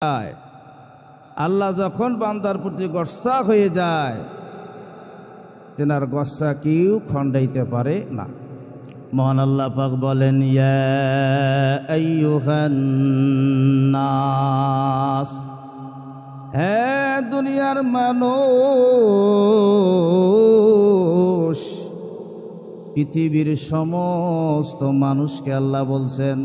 যায়। আল্লাহ যখন বান্দার প্রতি গস্সা হয়ে যায়, তেনার গস্সা কেউ খণ্ডাইতে পারে না। মহান আল্লাহ পাক বলেন, ইয়া আইয়ুহান নাস, হে দুনিয়ার মানুষ। পৃথিবীর সমস্ত মানুষকে আল্লাহ বলছেন।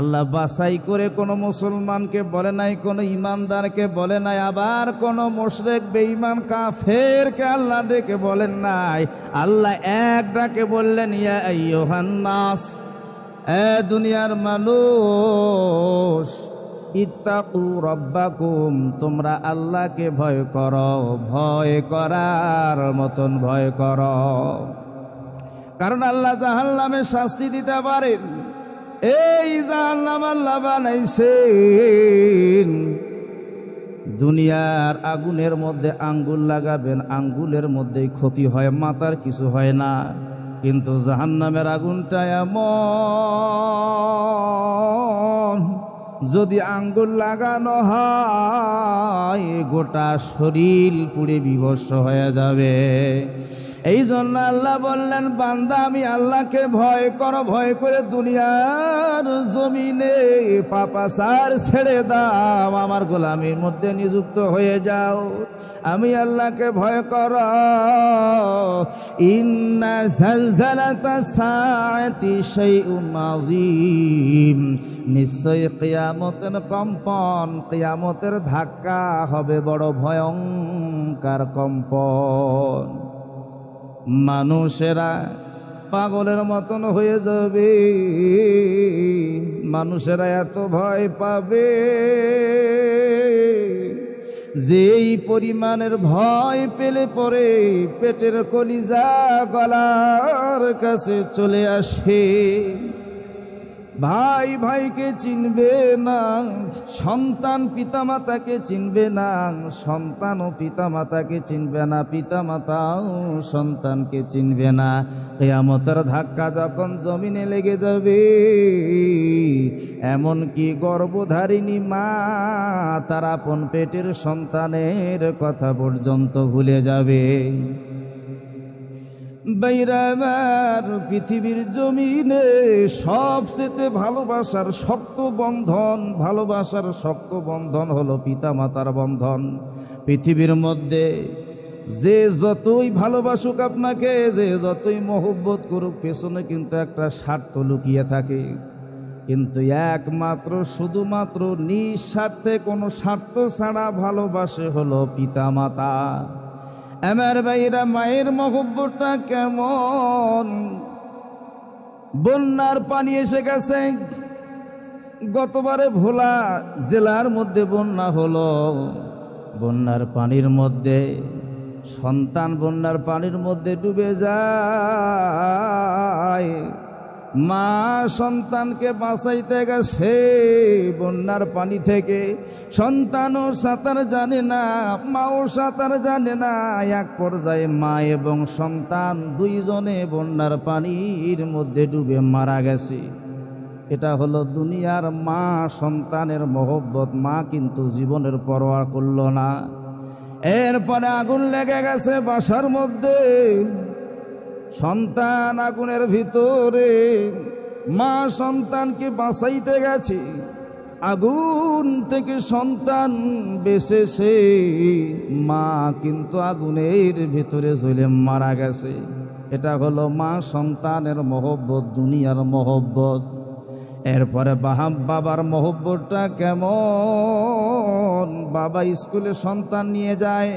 আল্লাহ বাছাই করে কোনো মুসলমানকে বলে নাই, কোনো ইমানদারকে বলে নাই, আবার কোনো মুশরিক বেঈমান কাফেরকে আল্লাহ ডেকে বলেন নাই। আল্লাহ এক ডাকে বললেন, ইয়া আইয়ুহান নাস, এ দুনিয়ার মানুষ, ইত্তাকু রাব্বাকুম, তোমরা আল্লাহকে ভয় করো, ভয় করার মতন ভয় করো। কারণ আল্লাহ জাহান্নামে শাস্তি দিতে পারেন। এই জাহান্নাম আল্লাহ বানাইছেন, দুনিয়ার আগুনের মধ্যে আঙ্গুল লাগাবেন, আঙ্গুলের মধ্যেই ক্ষতি হয়, মাথার কিছু হয় না। কিন্তু জাহান্নামের আগুনটা এমন, যদি আঙ্গুল লাগানো হয় গোটা শরীর পুড়ে বিভস্ম হয়ে যাবে। এই জন্য আল্লাহ বললেন, বান্দা আমি আল্লাহকে ভয় করো, ভয় করে দুনিয়ার জমিনে পাপাচার ছেড়ে দাও, আমার গোলামির মধ্যে নিযুক্ত হয়ে যাও। আমি আল্লাহকে ভয় করো। ইন্না জালজালাতাস সাআতি শাইউন আযীম, নিশ্চয় কিয়ামতের কম্পন, কিয়ামতের ধাক্কা হবে বড় ভয়ঙ্কর কম্পন। মানুষেরা পাগলের মতন হয়ে যাবে, মানুষেরা এত ভয় পাবে, যেই পরিমাণের ভয় পেলে পরে পেটের কলিজা গলার কাছে চলে আসে। ভাই ভাইকে চিনবে না, সন্তান পিতামাতাকে চিনবে না, সন্তানও পিতামাতাকে চিনবে না, পিতামাতাও সন্তানকে চিনবে না। কিয়ামতের ধাক্কা যখন জমিনে লেগে যাবে, এমনকি গর্ভধারিণী মা তার আপন পেটের সন্তানের কথা পর্যন্ত ভুলে যাবে। বাইরামার পৃথিবীর জমিনে সবচেয়ে ভালোবাসার শক্ত বন্ধন, ভালোবাসার শক্ত বন্ধন হলো পিতামাতার বন্ধন। পৃথিবীর মধ্যে যে যতই ভালোবাসুক আপনাকে, যে যতই মহব্বত করুক, পেছনে কিন্তু একটা স্বার্থ লুকিয়ে থাকে। কিন্তু একমাত্র শুধুমাত্র নিঃস্বার্থে, কোনো স্বার্থ ছাড়া ভালোবাসে হলো পিতামাতা। আমার ভাইরা, মায়ের মহব্বতটা কেমন। বন্যার পানি এসে গেছে, গতবারে ভোলা জেলার মধ্যে বন্যা হলো। বন্যার পানির মধ্যে সন্তান বন্যার পানির মধ্যে ডুবে যায়, মা সন্তানকে বাঁচাইতে গেছে বন্যার পানি থেকে। সন্তানও সাঁতার জানে না, মাও সাঁতার জানে না। এক পর্যায়ে মা এবং সন্তান দুইজনে বন্যার পানির মধ্যে ডুবে মারা গেছে। এটা হলো দুনিয়ার মা সন্তানের মহব্বত। মা কিন্তু জীবনের পরোয়া করল না। এরপরে আগুন লেগে গেছে বাসার মধ্যে, সন্তান আগুনের ভিতরে, মা সন্তানকে বাঁচাইতে গেছে, আগুন থেকে সন্তান বেঁচেছে, মা কিন্তু আগুনের ভিতরে জ্বলে মারা গেছে। এটা হলো মা সন্তানের মহব্বত, দুনিয়ার মহব্বত। এরপরে বাবার মহব্বতটা কেমন। বাবা স্কুলে সন্তান নিয়ে যায়,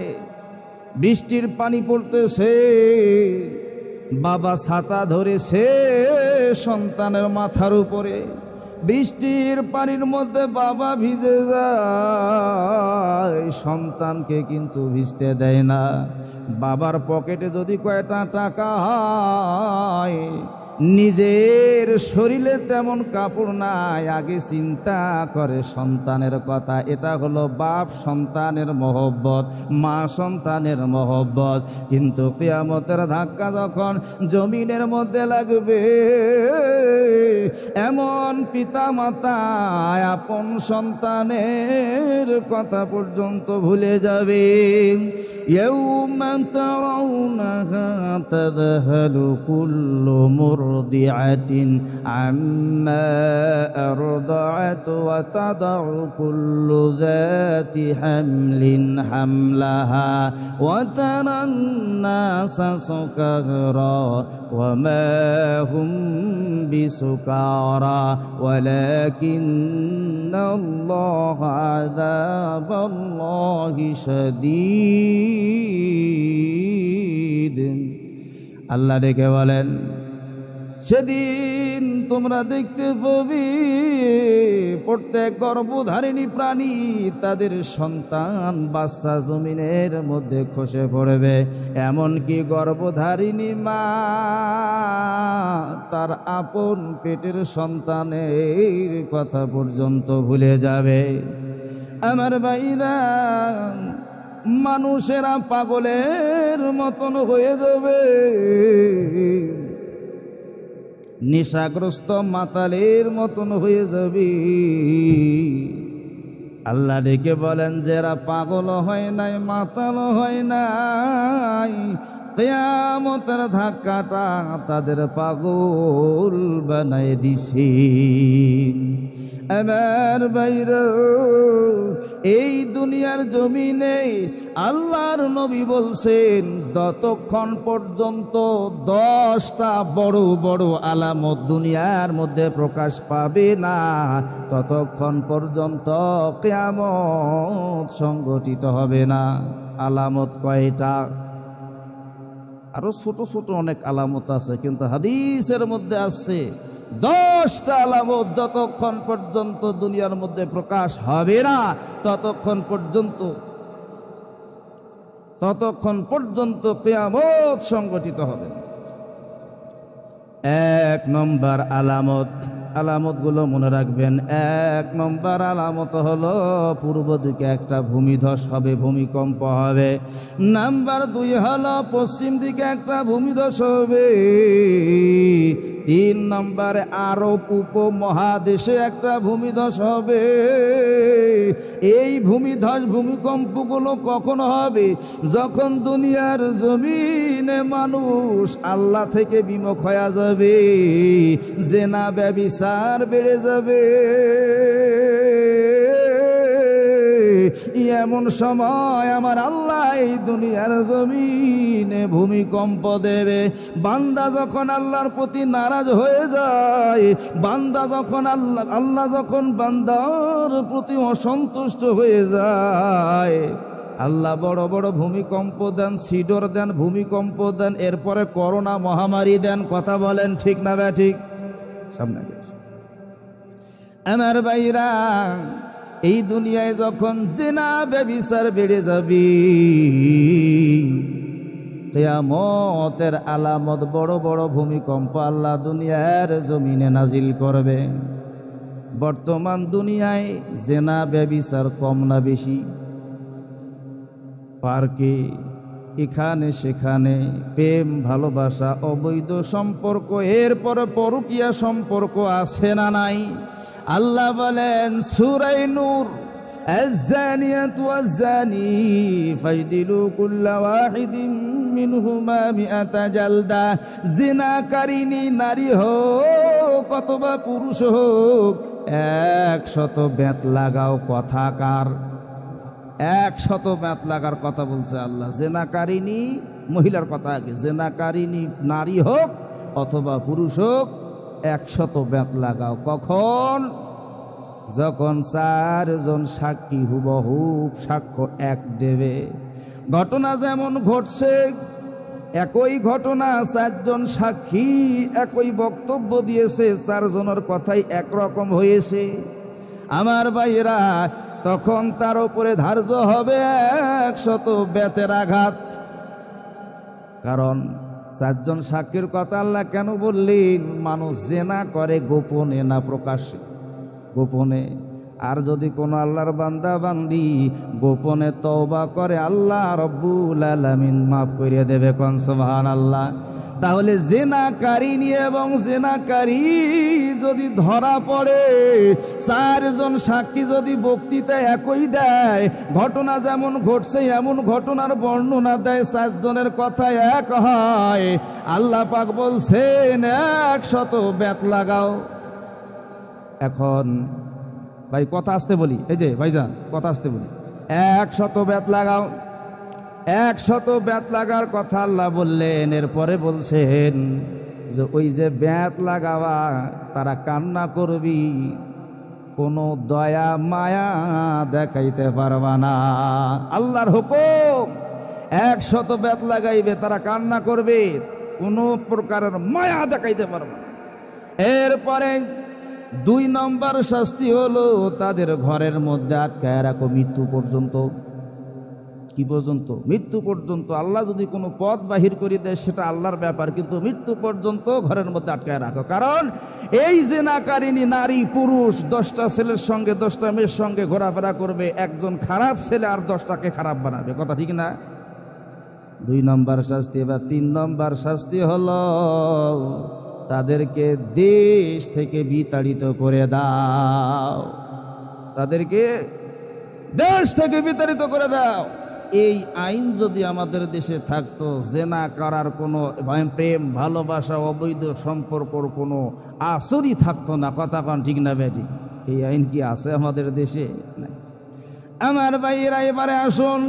বৃষ্টির পানি পড়তেছে, বাবা ছাতা ধরেছে সন্তানের মাথার উপরে, বৃষ্টির পানির মধ্যে বাবা ভিজে যায়, সন্তানকে কিন্তু ভিজতে দেয় না। বাবার পকেটে যদি কয়টা টাকা হয়, নিজের শরীরে তেমন কাপড় নাই, আগে চিন্তা করে সন্তানের কথা। এটা হলো বাপ সন্তানের মহব্বত, মা সন্তানের মহব্বত। কিন্তু কিয়ামতের ধাক্কা যখন জমিনের মধ্যে লাগবে, এমন পিতা মাতা আপন সন্তানের কথা পর্যন্ত ভুলে যাবে। ইয়াউমা তারাউনাহা তাযহালু কুল্লু মুরদিআতিন আম্মা আরদাআত ওয়া তাদাউ কুল্লু যাতি হামলিন হামলাহা ওয়া তারান নাসা সুকারা ওয়া মা হুম বিসুকারা ওয়ালাকিন্নাল্লাহা আযাবাল্লাহি শাদীদ। আল্লাহ ডেকে বলেন, সেদিন তোমরা দেখতে পাবে প্রত্যেক গর্ভধারিণী প্রাণী তাদের সন্তান বাচ্চা জমিনের মধ্যে খসে পড়বে। এমনকি গর্ভধারিণী মা তার আপন পেটের সন্তানের কথা পর্যন্ত ভুলে যাবে। আমার ভাইরা, মানুষেরা পাগলের মতন হয়ে যাবে, নেশাগ্রস্ত মাতালের মতন হয়ে যাবে। আল্লাহ ডেকে বলেন, যারা পাগল হয় নাই, মাতাল হয় নাই, কিয়ামতের ধাক্কাটা তাদের পাগল বানায় দিছে। আমার বাইরে এই দুনিয়ার জমিনে আল্লাহর নবী বলছেন, যতক্ষণ পর্যন্ত 10টা বড় বড় আলামত দুনিয়ার মধ্যে প্রকাশ পাবে না, ততক্ষণ পর্যন্ত কিয়ামত সংঘটিত হবে না। আলামত কয়টা? আরো ছোট ছোট অনেক আলামত আছে, কিন্তু হাদিসের মধ্যে আছে 10টা আলামত যতক্ষণ পর্যন্ত দুনিয়ার মধ্যে প্রকাশ হবে না, ততক্ষণ পর্যন্ত কিয়ামত সংঘটিত হবে। 1 নম্বর আলামতগুলো মনে রাখবেন। 1 নম্বর আলামত হলো পূর্ব দিকে একটা ভূমিধস হবে, ভূমিকম্প হবে। নাম্বার 2 হলো পশ্চিম দিকে একটা ভূমিধস হবে। 3 নম্বরে আরব উপমহাদেশে একটা ভূমিধস হবে। এই ভূমিকম্পগুলো কখন হবে? যখন দুনিয়ার জমিনে মানুষ আল্লাহ থেকে বিমুখ হয়ে যাবে, জিনা ব্যভিচার বেড়ে যাবে। এমন সময় আমার আল্লাহ এই দুনিয়ার জমিনে ভূমিকম্প দেবে। বান্দা যখন আল্লাহর প্রতি নারাজ হয়ে যায়, আল্লাহ যখন বান্দার প্রতি অসন্তুষ্ট হয়ে যায়, আল্লাহ বড় বড় ভূমিকম্প দেন, সিডর দেন, ভূমিকম্প দেন, এরপরে করোনা মহামারী দেন। কথা বলেন ঠিক না ঠিক? সামনে আমার ভাইরা, এই দুনিয়ায় যখন জিনা ব্যভিচার বেড়ে যাবে, কিয়ামতের আলামত বড় বড় ভূমিকম্প আল্লাহ দুনিয়ার জমিনে নাজিল করবে। বর্তমান দুনিয়ায় জিনা ব্যভিচার কম না বেশি? পার্কে, এখানে সেখানে প্রেম ভালোবাসা, অবৈধ সম্পর্ক, এরপর পরকীয়া সম্পর্ক আছে না নাই? আল্লাহ বলেন সূরা নূর, الزانية والزاني فاجلدوا كل واحد منهما 100 جلدة। জিনাকারিনী নারী হোক অথবা পুরুষ হোক, 100 বেত লাগাও। কথাকার 100 বেত লাগার কথা বলছে আল্লাহ। জিনাকারিনী মহিলার কথা আগে, জিনাকারিনী নারী হোক অথবা পুরুষ হোক, 100 বেত লাগাও। কখন? যখন 4 জন সাক্ষী হুবহুব সাক্ষ্য এক দেবে। ঘটনা যেমন ঘটছে, একই ঘটনা 4 জন সাক্ষী একই বক্তব্য দিয়েছে, 4 জনের কথাই একরকম হয়েছে। আমার ভাইরা, তখন তার উপরে ধার্য হবে 100 বেতের আঘাত। কারণ চারজন সাক্ষীর কথা আল্লাহ কেন বললেন? মানুষ জেনা করে গোপনে না প্রকাশ্যে? গোপনে। আর যদি কোনো আল্লাহর বান্দা বান্দি গোপনে তওবা করে, আল্লাহ রব্বুল আলামিন মাফ করে দেবে। কোন সুবহানাল্লাহ। তাহলে জেনাকারিনী এবং জেনাকারী যদি ধরা পড়ে, চারজন সাক্ষী যদি বক্তৃতা একই দেয়, ঘটনা যেমন ঘটছে এমন ঘটনার বর্ণনা দেয়, চারজনের কথা এক হয়, আল্লাহ পাক বলছেন 100 বেত লাগাও। এখন ভাই কথা আসতে বলি, এই যে ভাইজান কথা আসতে বলি, 100 বেত লাগাও। 100 বেত লাগার কথা আল্লাহ বললেন। এরপরে বলছেন যে ওই যে বেত লাগাওয়া তারা কান্না করবি, কোনো দয়া মায়া দেখাইতে পারবা না। আল্লাহর হুকুম, 100 বেত লাগাইবে, তারা কান্না করবে, কোনো প্রকারের মায়া দেখাইতে পারবে না। এরপরে 2 নম্বর শাস্তি হলো তাদের ঘরের মধ্যে আটকায় রাখো মৃত্যু পর্যন্ত। কি পর্যন্ত? মৃত্যু পর্যন্ত। আল্লাহ যদি কোনো পথ বাহির করে দেয় সেটা আল্লাহর ব্যাপার, কিন্তু মৃত্যু পর্যন্ত ঘরের মধ্যে আটকায় রাখো। কারণ এই জেনাকারিনী নারী পুরুষ 10টা ছেলের সঙ্গে 10টা মেয়ের সঙ্গে ঘোরাফেরা করবে, একজন খারাপ ছেলে আর 10টাকে খারাপ বানাবে। কথা ঠিক না? 2 নম্বর শাস্তি। এবার 3 নম্বর শাস্তি হলো তাদেরকে দেশ থেকে বিতাড়িত করে দাও। তাদেরকে দেশ থেকে বিতাড়িত করে দাও। এই আইন যদি আমাদের দেশে থাকতো, জেনা করার কোনো প্রেম ভালোবাসা অবৈধ সম্পর্কর কোনো আসরই থাকতো না। কথা কন ঠিক না বেটি? এই আইন কি আছে আমাদের দেশে? আমার ভাইয়েরা এবারে আসুন,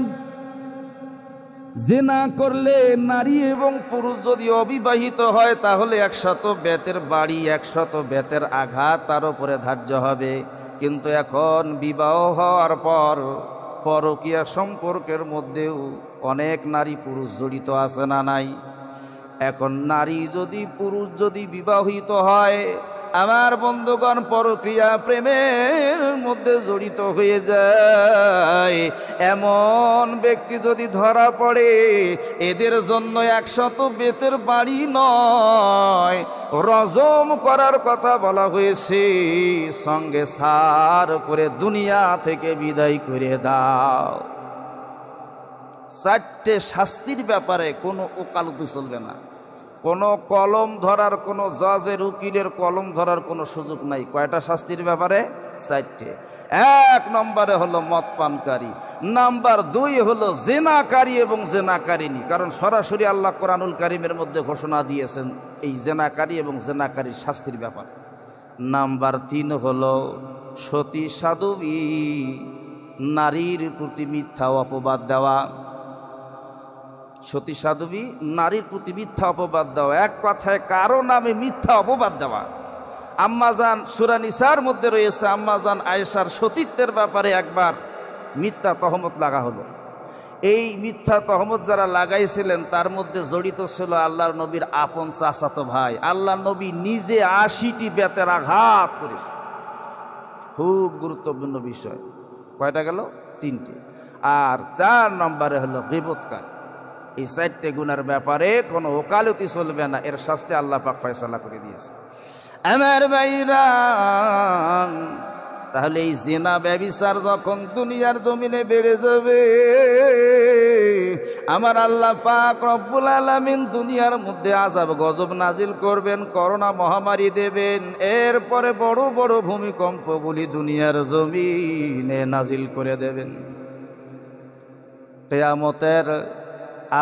জেনা করলে নারী এবং পুরুষ যদি অবিবাহিত হয় তাহলে 100 বেতের বাড়ি, 100 বেতের আঘাত তার উপরে ধার্য হবে। কিন্তু এখন বিবাহ হওয়ার পর পরকীয়া সম্পর্কের মধ্যেও অনেক নারী পুরুষ জড়িত আছে না নাই? এখন নারী যদি পুরুষ যদি বিবাহিত হয়, আমার বন্ধুগণ, পরক্রিয়া প্রেমের মধ্যে জড়িত হয়ে যায়, এমন ব্যক্তি যদি ধরা পড়ে, এদের জন্য 100 বেতের বাড়ি নয়, রজম করার কথা বলা হয়েছে। সঙ্গে সার করে দুনিয়া থেকে বিদায় করে দাও। 4টে শাস্তির ব্যাপারে কোনো ওকালতি চলবে না। কোনো কলম ধরার, কোনো জজের উকিলের কলম ধরার কোনো সুযোগ নাই। কয়টা শাস্তির ব্যাপারে? 4টে। 1 নম্বরে হলো মদ পানকারী, নাম্বার 2 হলো জেনাকারী এবং জেনাকারিনী। কারণ সরাসরি আল্লাহ কোরআনুল কারীমের মধ্যে ঘোষণা দিয়েছেন এই জেনাকারী এবং জেনাকারীর শাস্তির ব্যাপারে। নাম্বার 3 হলো সতী সাধবী, নারীর প্রতি মিথ্যা অপবাদ দেওয়া। সতী সাধবী, নারীর প্রতি মিথ্যা অপবাদ দেওয়া, এক কথায় কারো নামে মিথ্যা অপবাদ দেওয়া। আম্মাজান সূরা নিসার মধ্যে রয়েছে, আম্মাজান আয়েশার সতীত্বের ব্যাপারে একবার মিথ্যা তহমত লাগা হলো। এই মিথ্যা তহমত যারা লাগাইছিলেন তার মধ্যে জড়িত ছিল আল্লাহর নবীর আপন চাচাতো ভাই। আল্লাহর নবী নিজে 80টি বেতের আঘাত করেছে। খুব গুরুত্বপূর্ণ বিষয়। কয়টা গেল? 3টে। আর 4 নম্বরে হলো গীবতকারী। এই 4টে গুনার ব্যাপারে কোনো ওকালতি চলবে না। এর শাস্তি আল্লাহ পাক ফয়সালা করে দিয়েছে। আমার ভাইরা, তাহলে এই জিনা ব্যভিচার যখন দুনিয়ার জমিনে বেড়ে যাবে, আমার আল্লাহ পাক রব্বুল আলামিন দুনিয়ার মধ্যে আযাব গজব নাজিল করবেন, করোনা মহামারী দেবেন, এরপরে বড় বড় ভূমিকম্প বলি দুনিয়ার জমিনে নাজিল করে দেবেন। কিয়ামতের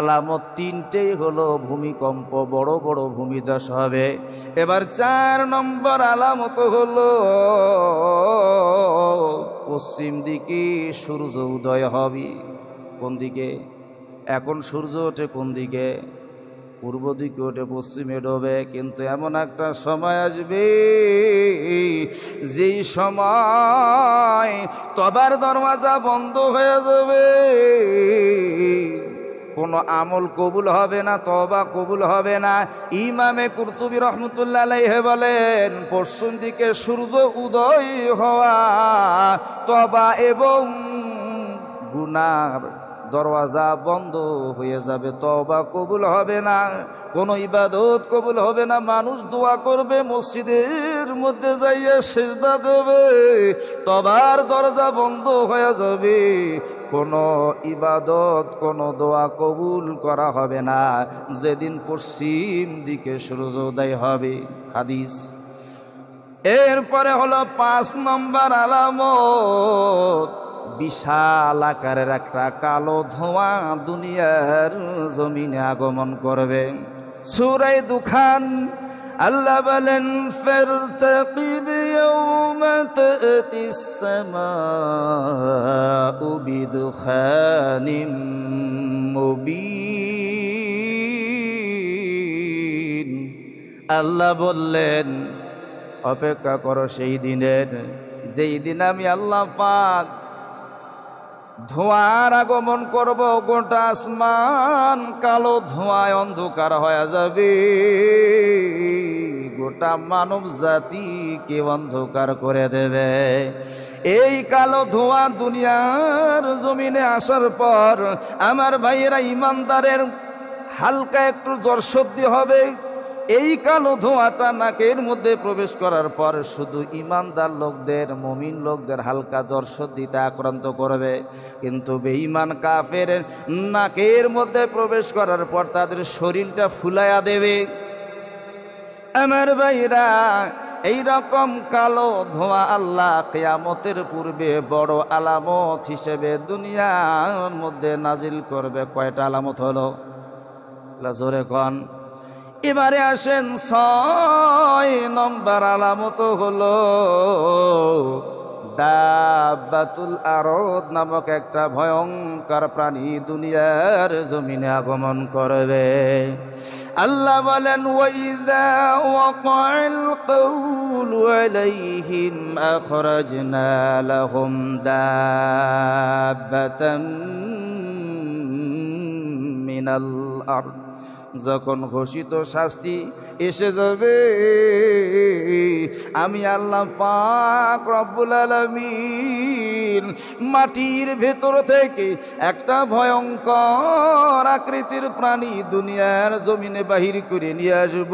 আলামত 3টেই হলো ভূমিকম্প, বড় বড় ভূমিধস হবে। এবার 4 নম্বর আলামত হলো পশ্চিম দিকে সূর্য উদয় হবে। কোন দিকে? এখন সূর্য ওঠে কোন দিকে? পূর্ব দিকে ওঠে, পশ্চিমে ডোবে। কিন্তু এমন একটা সময় আসবে যেই সময় তবার দরওয়াজা বন্ধ হয়ে যাবে, কোনো আমল কবুল হবে না, তওবা কবুল হবে না। ইমামে কুরতুবী রহমতুল্লাহ আলাইহি বলেন, পশ্চিম দিকে সূর্য উদয় হওয়া তওবা এবং গুনার দরওয়াজা বন্ধ হয়ে যাবে, তওবা কবুল হবে না, কোনো ইবাদত কবুল হবে না। মানুষ দোয়া করবে, মসজিদের মধ্যে যাইয়া সিজদা দেবে, তওবার দরজা বন্ধ হয়ে যাবে, কোনো ইবাদত কোনো দোয়া কবুল করা হবে না যেদিন পশ্চিম দিকে সূর্যোদয় হবে। হাদিস। এরপরে হলো 5 নম্বর আলামত, বিশাল আকারের একটা কালো ধোঁয়া দুনিয়ার জমিনে আগমন করবে। সূরা দুখান আল্লাহ বলেন, ফারতাকিব ইয়াওমা তাতিস সামাউ বিদুখানিম মুবিন। আল্লাহ বললেন, অপেক্ষা করো সেই দিনের, যেই দিন আমি আল্লাহ পাক ধোঁয়ার আগমন করব, গোটা আসমান কালো ধোঁয়ায় অন্ধকার হয়ে যাবে, গোটা মানব জাতিকে অন্ধকার করে দেবে। এই কালো ধোঁয়া দুনিয়ার জমিনে আসার পর আমার ভাইয়েরা, ইমানদারের হালকা একটু জ্বর সর্দি হবে। এই কালো ধোঁয়াটা নাকের মধ্যে প্রবেশ করার পর শুধু ইমানদার লোকদের, মুমিন লোকদের হালকা জ্বর সর্দিতে আক্রান্ত করবে, কিন্তু বেঈমান কাফের নাকের মধ্যে প্রবেশ করার পর তাদের শরীরটা ফুলায়া দেবে। আমার ভাইরা, এইরকম কালো ধোঁয়া আল্লাহ কিয়ামতের পূর্বে বড় আলামত হিসেবে দুনিয়ার মধ্যে নাজিল করবে। কয়টা আলামত হলো? জোরে কন। এবারে আসেন 6 নম্বর আলামত হলো দাব্বাতুল আরদ নামক একটা ভয়ঙ্কর প্রাণী দুনিয়ার জমিনে আগমন করবে। আল্লাহ বলেন, ওয়াইযা ওয়াকাল কাউলু আলাইহিম আখরাজনা লাহুম দাব্বাতাম মিনাল আরদ। যখন ঘোষিত শাস্তি এসে যাবে, আমি আল্লাহ পাক রব্বুল আলামিন মাটির ভেতর থেকে একটা ভয়ঙ্কর আকৃতির প্রাণী দুনিয়ার জমিনে বাহির করে নিয়ে আসব।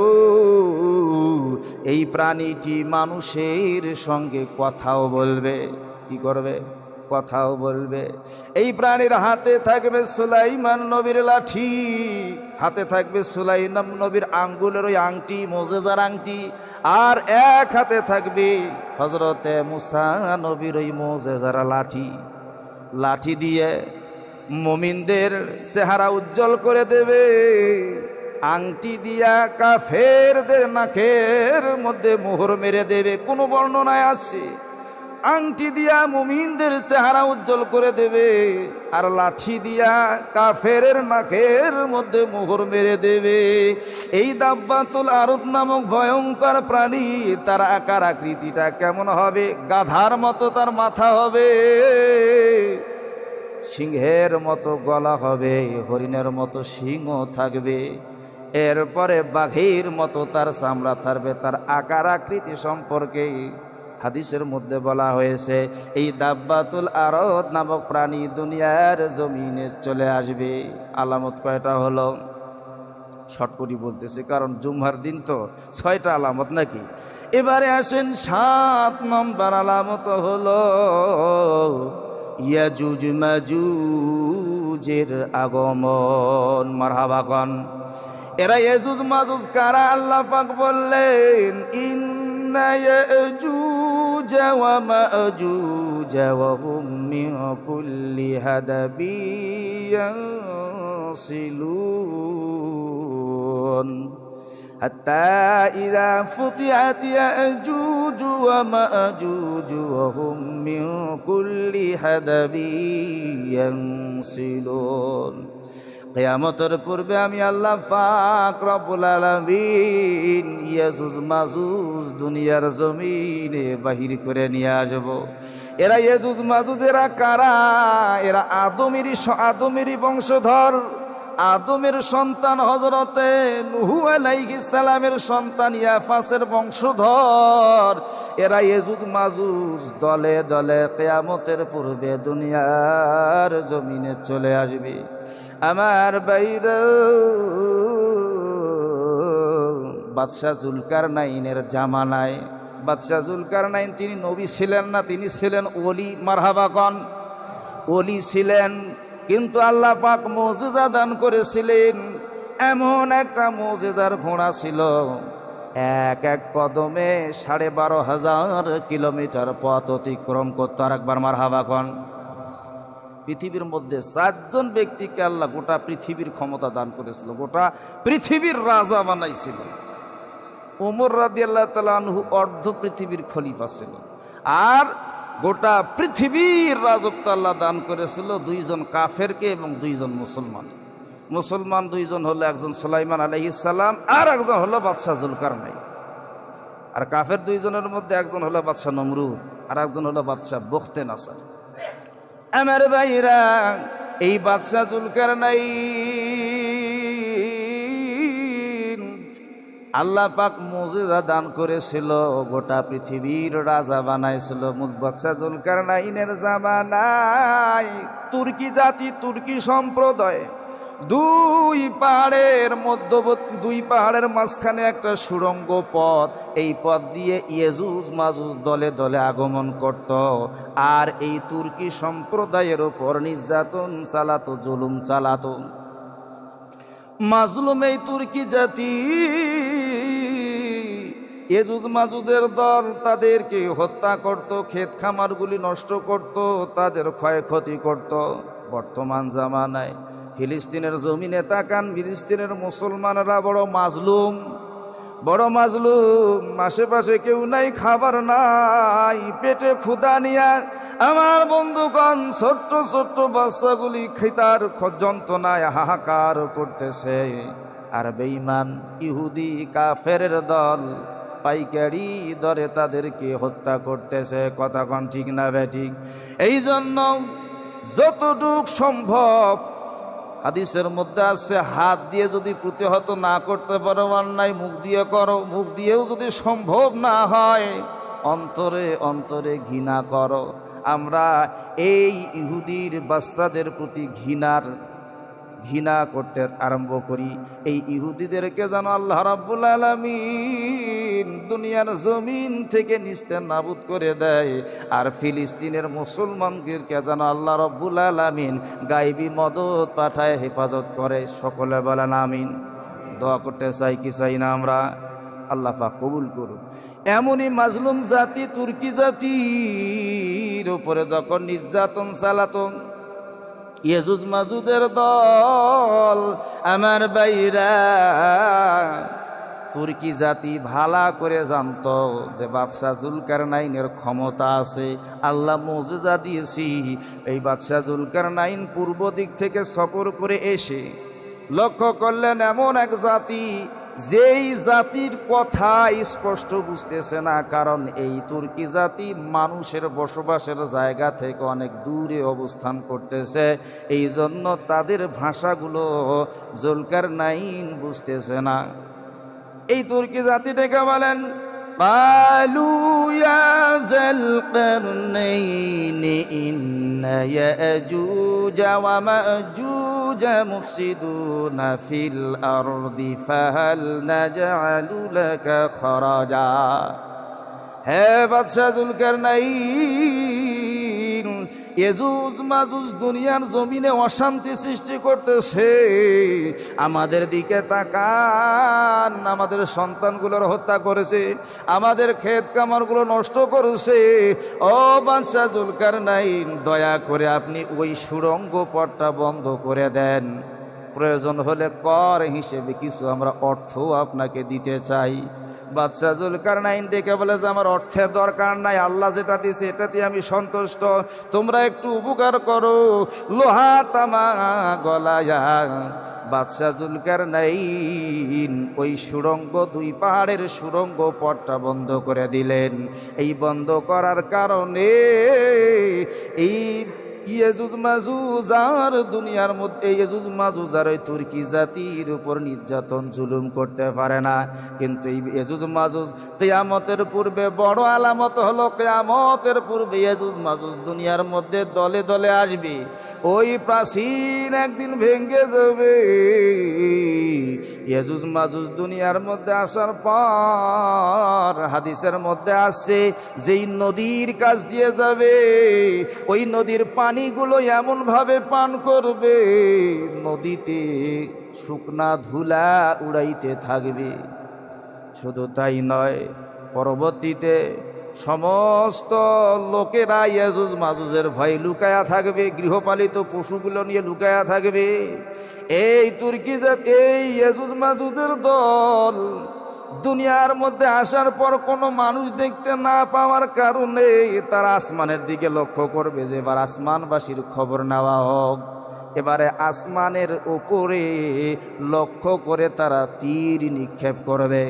এই প্রাণীটি মানুষের সঙ্গে কথাও বলবে। কি করবে? কথাও বলবে। এই প্রাণীর হাতে থাকবে সুলাইমান নবীর লাঠি, হাতে থাকবে সুলাইমান নবীর আঙ্গুলের ওই আংটি, মোজেজার আংটি, আর এক হাতে থাকবে হযরতে মুসা নবীর ওই মোজেজার লাঠি। লাঠি দিয়ে মুমিনদের চেহারা উজ্জ্বল করে দেবে, আংটি দিয়া কাফেরদের নাকের মধ্যে মোহর মেরে দেবে। কোন বর্ণনায় আছে আংটি দিয়া মুমিনদের চেহারা উজ্জ্বল করে দেবে, আর লাঠি দিয়া কাফেরের নাকের মধ্যে মোহর মেরে দেবে। এই দাব্বাতুল আরদ নামক ভয়ঙ্কর প্রাণী, তার আকার আকৃতিটা কেমন হবে? গাধার মতো তার মাথা হবে, সিংহের মতো গলা হবে, হরিণের মতো সিংহ থাকবে, এরপরে বাঘের মতো তার চামড়া থাকবে। তার আকার আকৃতি সম্পর্কে হাদিসের মধ্যে বলা হয়েছে, এই দাব্বাতুল আরদ নামক প্রাণী দুনিয়ার জমিনে চলে আসবে। আলামত কয়টা হলো? শর্ট করে বলতেছি, কারণ জুমার দিন তো 6টা আলামত নাকি। এবারে আসেন 7 নম্বর আলামত হলো ইয়াজুজ মাজুজের আগমন। মারহাবা কন। এরা ইয়াজুজ মাজুজ কারা? আল্লাহ পাক বললেন, ইন্না ইয়াজুজ ওয়া মাজুজ ওয়া হুম মিন কুল্লি হাদাবিন ইয়ানসিলুন হাত্তা ইযা ফুতিহাত ইয়াজুজ ওয়া মাজুজ ওয়া হুম মিন কুল্লি হাদাবিন ইয়ানসিলুন। কিয়ামতের পূর্বে আমি আল্লাহ পাক রব্বুল আলামিন ইয়াজুজ মাজুজ দুনিয়ার জমিনে বাহির করে নিয়ে আসব। এরা ইয়াজুজ মাজুজ এরা কারা? এরা আদমেরই বংশধর। আদমের সন্তান হযরতে নূহ আলাইহিস সালামের সন্তান ইয়াফাসের বংশধর, এরা ইয়াজুজ মাজুজ দলে দলে কিয়ামতের পূর্বে দুনিয়ার জমিনে চলে আসবে। আমার বাইরে বাদশাহ জুলকারনাইনের জামানায়, বাদশাহ জুলকারনাইন তিনি নবী ছিলেন না, তিনি ছিলেন ওলি। মারহাবা কন, ওলি ছিলেন, কিন্তু আল্লাহ পাক মুজিজা দান করেছিলেন। এমন একটা মুজিজার ঘোড়া ছিল, এক এক কদমে 12,500 কিলোমিটার পথ অতিক্রম করতো। আর একবার মারহাবা কন। পৃথিবীর মধ্যে 4 জন ব্যক্তিকে আল্লাহ গোটা পৃথিবীর ক্ষমতা দান করেছিল, গোটা পৃথিবীর রাজা বানাইছিল। ওমর রাদিয়াল্লাহু তাআলা আনহু অর্ধ পৃথিবীর খলিফা ছিল, আর গোটা পৃথিবীর রাজত্ব আল্লাহ দান করেছিল 2 জন কাফেরকে এবং 2 জন মুসলমান। মুসলমান 2 জন হলো, একজন সুলাইমান আলাইহিস সালাম আর একজন হলো বাদশাহ জুলকারনাইন। আর কাফের 2 জনের মধ্যে একজন হলো বাদশাহ নমরুদ আর একজন হলো বাদশাহ বখতে নাসার। আমার ভাইরা, এই বাদশাহ জুলকারনাইন আল্লাহ পাক মুজিজা দান করেছিল, গোটা পৃথিবীর রাজা বানাইছিল। বাদশাহ জুলকারনাইনের জামানায় তুর্কি জাতি, তুর্কি সম্প্রদায় 2 পাহাড়ের মধ্যবর্তী, 2 পাহাড়ের মাঝখানে একটা সুড়ঙ্গ পথ, এই পথ দিয়ে ইয়াজুজ মাজুজ দলে দলে আগমন করত। আর এই তুর্কি সম্প্রদায়ের উপর নির্যাতন চালাতো, জুলুম চালাতো। মাজলুম এই তুর্কি জাতি, ইয়াজুজ মাজুজের দল তাদেরকে হত্যা করত, ক্ষেত খামারগুলি নষ্ট করত, তাদের ক্ষয়ক্ষতি করত। বর্তমান জামানায় ফিলিস্তিনের জমিনে তাকান, ফিলিস্তিনের মুসলমানরা বড় মাজলুম, বড় মাজলুম। আশেপাশে কেউ নাই, খাবার নাই, পেটে ক্ষুধা নিয়া আমার বন্ধুগণ ছোট্ট ছোট্ট বাচ্চাগুলি খিতার যন্ত্রণায় হাহাকার করতেছে। আর বেঈমান ইহুদি কাফেরের দল পাইকারি দরে তাদেরকে হত্যা করতেছে। কথা কন ঠিক না বেঠিক? এই জন্য যতটুক সম্ভব, হাদিসের মধ্যে আছে, হাত দিয়ে যদি প্রতিহত না করতে পারো অন্যায়, মুখ দিয়ে করো। মুখ দিয়েও যদি সম্ভব না হয়, অন্তরে অন্তরে ঘৃণা করো। আমরা এই ইহুদির বাচ্চাদের প্রতি ঘৃণা করতে আরম্ভ করি। এই ইহুদিদেরকে যেন আল্লাহ রাব্বুল আলামিন দুনিয়ার জমিন থেকে নিস্তেনাবুদ করে দেয়। আর ফিলিস্তিনের মুসলমানদেরকে যেন আল্লাহ রাব্বুল আলামিন গায়বী মদদ পাঠায় হেফাজত করে। সকলে বলেন আমিন। দোয়া করতে চাই কি চাই না আমরা? আল্লাহ পাক কবুল করুন। এমনই মাজলুম জাতি তুর্কি জাতির উপরে যখন নির্যাতন চালাতো ইয়াজুজ মাজুদের দল, আমার ভাইরা, তুর্কি জাতি ভালা করে জানতো যে বাদশাহ জুলকারনাইনের ক্ষমতা আছে, আল্লাহ মুজিজা দিয়েছি। এই বাদশাহ জুলকারনাইন পূর্ব দিক থেকে সফর করে এসে লক্ষ্য করলেন এমন এক জাতি, যেই জাতির কথা স্পষ্ট বুঝতেছে না, কারণ এই তুর্কি জাতি মানুষের বসবাসের জায়গা থেকে অনেক দূরে অবস্থান করতেছে। এই জন্য তাদের ভাষাগুলো জুলকারনাইন বুঝতেছে না। এই তুর্কি জাতিটাকে বলেন قالوا يا ذا القرنين إن يأجوج ومأجوج مفسدون في الأرض فهل نجعل لك خرجا। হে বাদশাহ জুলকারনাইন, ইয়াজুজ মাজুজ দুনিয়ার জমিনে অশান্তি সৃষ্টি করতেছে, আমাদের দিকে তাকান। আমাদের সন্তানগুলোর হত্যা করেছে, আমাদের ক্ষেত কামারগুলো নষ্ট করেছে। ও বাদশাহ জুলকারনাইন, দয়া করে আপনি ওই সুড়ঙ্গ পথটা বন্ধ করে দেন। প্রয়োজন হলে কর হিসেবে কিছু আমরা অর্থ আপনাকে দিতে চাই। বাদশাহ জুলকারনাইন ডেকে বলে যে আমার অর্থের দরকার নাই, আল্লাহ যেটা দিয়েছে এটাতে আমি সন্তুষ্ট, তোমরা একটু উপকার করো। লোহা তামা গলায়া বাদশাহ জুলকারনাইন ওই সুড়ঙ্গ, 2 পাহাড়ের সুড়ঙ্গ পথটা বন্ধ করে দিলেন। এই বন্ধ করার কারণে এই ইয়েজুজ মাজুজ আর দুনিয়ার মধ্যে ইয়েজুজ মাজুজ আর ওই তুর্কি জাতির উপর নির্যাতন জুলুম করতে পারে না। কিন্তু এই ইয়েজুজ মাজুজ কিয়ামতের পূর্বে বড় আলামত হলো, কিয়ামতের পূর্বে ইয়েজুজ মাজুজ দুনিয়ার মধ্যে দলে দলে আসবে। ওই প্রাচীন একদিন ভেঙে যাবে। ইয়েজুজ মাজুজ দুনিয়ার মধ্যে আসার পর হাদিসের মধ্যে আসছে, যেই নদীর কাছ দিয়ে যাবে ওই নদীর পানিগুলো এমন ভাবে পান করবে নদীতে শুকনা ধুলা উড়াইতে থাকবে। শুধু তাই নয়, পরবর্তীতে সমস্ত লোকেরা ইয়েজুজ মাজুজের ভয়ে লুকায়া থাকবে, গৃহপালিত পশুগুলো নিয়ে লুকায়া থাকবে। এই তুর্কি জাত, এই ইয়েজুজ মাজুজের দল দুনিয়ার মধ্যে আসার পর কোনো মানুষ দেখতে না পাওয়ার কারণে তারা আসমানের দিকে লক্ষ্য করবে যে এবার আসমানবাসীর খবর নেওয়া হোক। এবারে আসমানের উপরে লক্ষ্য করে তারা তীর নিক্ষেপ করবে।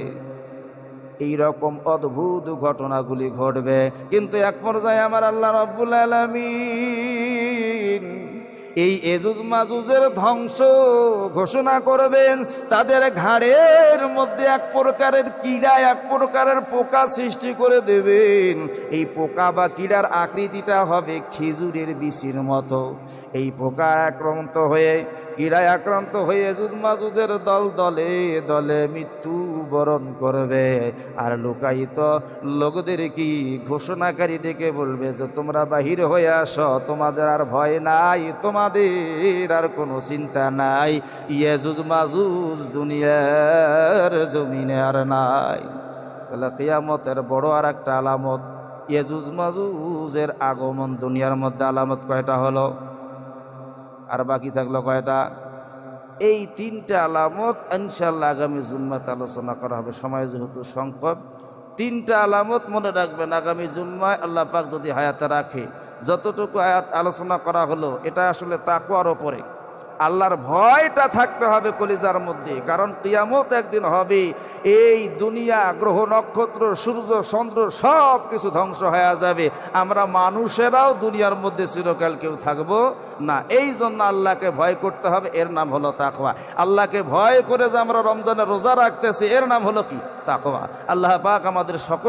এই রকম অদ্ভুত ঘটনাগুলি ঘটবে। কিন্তু এক পর্যায়ে আমার আল্লাহ রাব্বুল আলামিন এই ইয়েজুজ মাজুজের ধ্বংস ঘোষণা করবেন। তাদের ঘাড়ের মধ্যে এক প্রকারের কীড়া, এক প্রকারের পোকা সৃষ্টি করে দেবেন। এই পোকা বা কীড়ার আকৃতিটা হবে খেজুরের বিচির মতো। এই পোকা আক্রান্ত হয়ে, কীড়ায় আক্রান্ত হয়ে ইয়েজুজ মাজুজের দল দলে দলে মৃত্যুবরণ করবে। আর লুকায়িত লোকদের কি ঘোষণাকারী ডেকে বলবে যে তোমরা বাহির হয়ে আসো, তোমাদের আর ভয় নাই, তোমাদের আর কোনো চিন্তা নাই, ইয়েজুজ মাজুজ দুনিয়ার জমিনে আর নাই। তাহলে কিয়ামতের বড় আর একটা আলামত ইয়েজুজ মাজুজের আগমন। দুনিয়ার মধ্যে আলামত কয়টা হলো? আর বাকি থাকলো কয়টা? এই তিনটা আলামত ইনশাআল্লাহ আগামী জুম্মাতে আলোচনা করা হবে। সময় যেহেতু সংকট, তিনটা আলামত মনে রাখবেন। আগামী জুম্মায় আল্লাহ পাক যদি হায়াতে রাখে, যতটুকু আয়াত আলোচনা করা হলো এটা আসলে তাকওয়ার ওপরে, আল্লাহর ভয়টা থাকতে হবে কলিজার মধ্যে। কারণ কিয়ামত একদিন হবে, এই দুনিয়া, গ্রহ নক্ষত্র, সূর্য চন্দ্র সব কিছু ধ্বংস হয়ে যাবে। আমরা মানুষেরাও দুনিয়ার মধ্যে চিরকাল কেউ থাকবো না। এই জন্য আল্লাহকে ভয় করতে হবে, এর নাম হলো তাকওয়া। আল্লাহকে ভয় করে যে আমরা রমজানে রোজা রাখতেছি, এর নাম হলো কি? তাকওয়া। আল্লাহ পাক আমাদের সকল